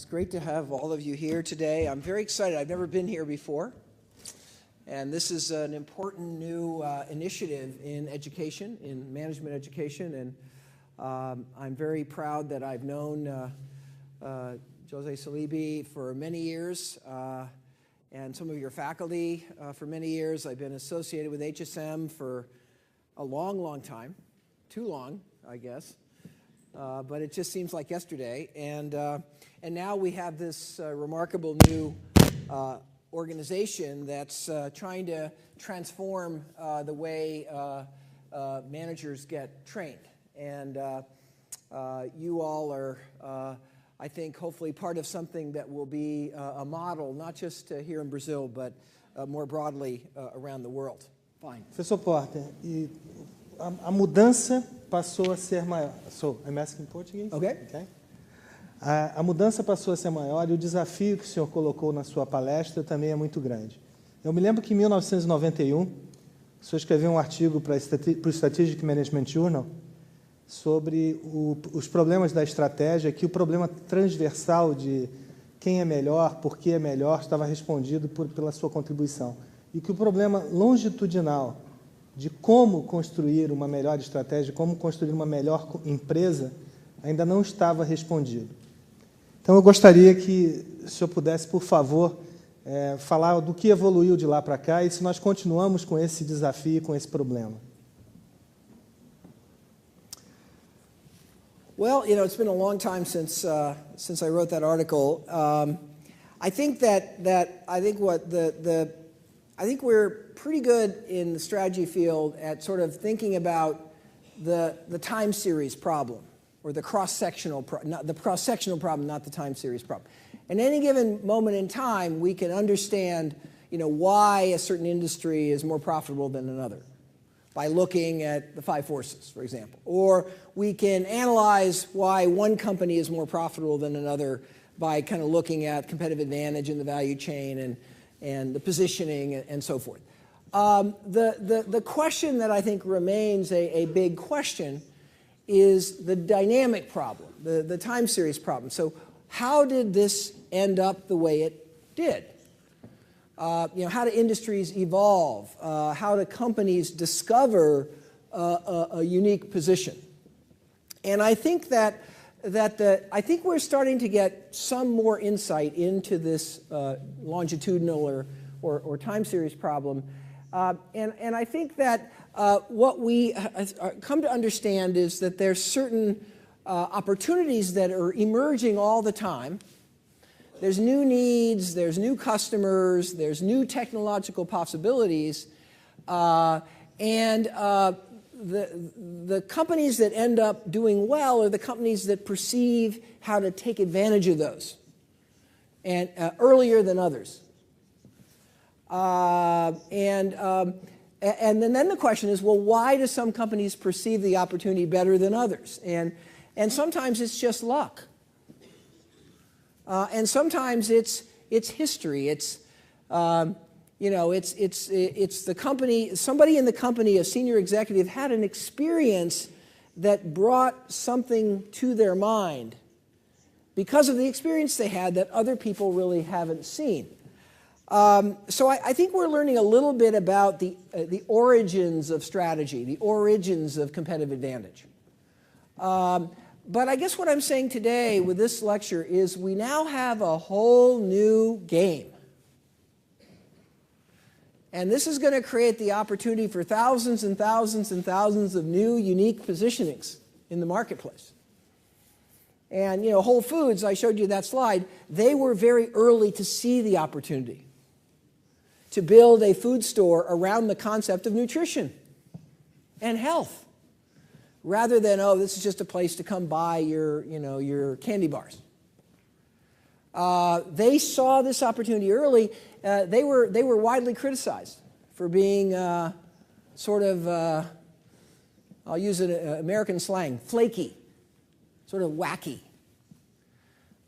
great to have all of you here today. I'm very excited. I've never been here before. And this is an important new initiative in education, in management education. And I'm very proud that I've known Jose Salibi for many years, and some of your faculty for many years. I've been associated with HSM for a long, long time. Too long, I guess. But it just seems like yesterday. And now we have this remarkable new organization that's trying to transform the way managers get trained. And you all are, I think, hopefully part of something that will be a model, not just here in Brazil, but more broadly around the world. Fine. Professor Porter, a mudança passou a ser maior. I'm asking in Portuguese? Okay. A mudança passou a ser maior e o desafio que o senhor colocou na sua palestra também é muito grande. Eu me lembro que em 1991, o senhor escreveu um artigo para o Strategic Management Journal sobre os problemas da estratégia, que o problema transversal de quem é melhor, por que é melhor, estava respondido pela sua contribuição. E que o problema longitudinal de como construir uma melhor estratégia, como construir uma melhor empresa, ainda não estava respondido. Então, eu gostaria que o senhor pudesse, por favor, falar do que evoluiu de lá para cá e se nós continuamos com esse desafio, com esse problema. Well, you know, it's been a long time since I wrote that article. I think I think we're pretty good in the strategy field at sort of thinking about the time series problem, or the cross-sectional problem, not the time series problem. In any given moment in time, we can understand, you know, why a certain industry is more profitable than another by looking at the 5 forces, for example. Or we can analyze why one company is more profitable than another by kind of looking at competitive advantage in the value chain and the positioning and so forth. The question that I think remains a big question is the dynamic problem, the time series problem. So how did this end up the way it did? You know, how do industries evolve? How do companies discover a unique position? And I think I think we're starting to get some more insight into this longitudinal or time series problem. And I think that what we come to understand is that there's certain opportunities that are emerging all the time. There's new needs, there's new customers, there's new technological possibilities, and the companies that end up doing well are the companies that perceive how to take advantage of those, and earlier than others. And then the question is, well, why do some companies perceive the opportunity better than others? And sometimes it's just luck. And sometimes it's history. It's you know, it's the company. Somebody in the company, a senior executive, had an experience that brought something to their mind because of the experience they had that other people really haven't seen. So I think we're learning a little bit about the origins of strategy, the origins of competitive advantage. But I guess what I'm saying today with this lecture is we now have a whole new game. And this is going to create the opportunity for thousands and thousands and thousands of new, unique positionings in the marketplace. And, you know, Whole Foods, I showed you that slide, they were very early to see the opportunity to build a food store around the concept of nutrition and health, rather than, oh, this is just a place to come buy your candy bars. They saw this opportunity early. They were widely criticized for being sort of, I'll use an American slang, flaky, sort of wacky.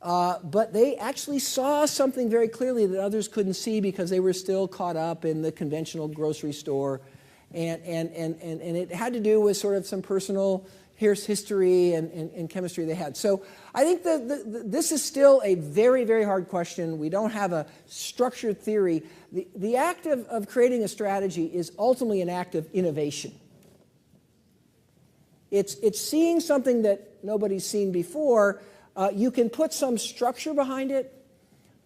But they actually saw something very clearly that others couldn't see because they were still caught up in the conventional grocery store. And it had to do with sort of some personal here's history and chemistry they had. So I think this is still a very, very hard question. We don't have a structured theory. The act of creating a strategy is ultimately an act of innovation. It's seeing something that nobody's seen before. You can put some structure behind it.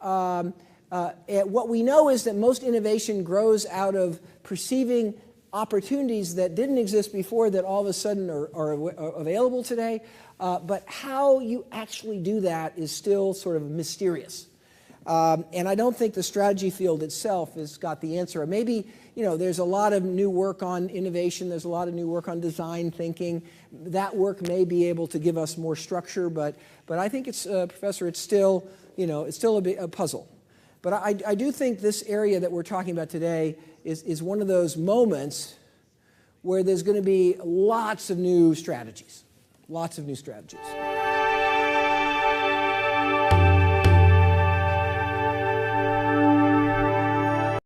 What we know is that most innovation grows out of perceiving opportunities that didn't exist before that all of a sudden are available today. But how you actually do that is still sort of mysterious. And I don't think the strategy field itself has got the answer. Maybe, there's a lot of new work on innovation. There's a lot of new work on design thinking. That work may be able to give us more structure, but I think it's, Professor, it's still, it's still a puzzle. But I do think this area that we're talking about today is one of those moments where there's going to be lots of new strategies. Lots of new strategies.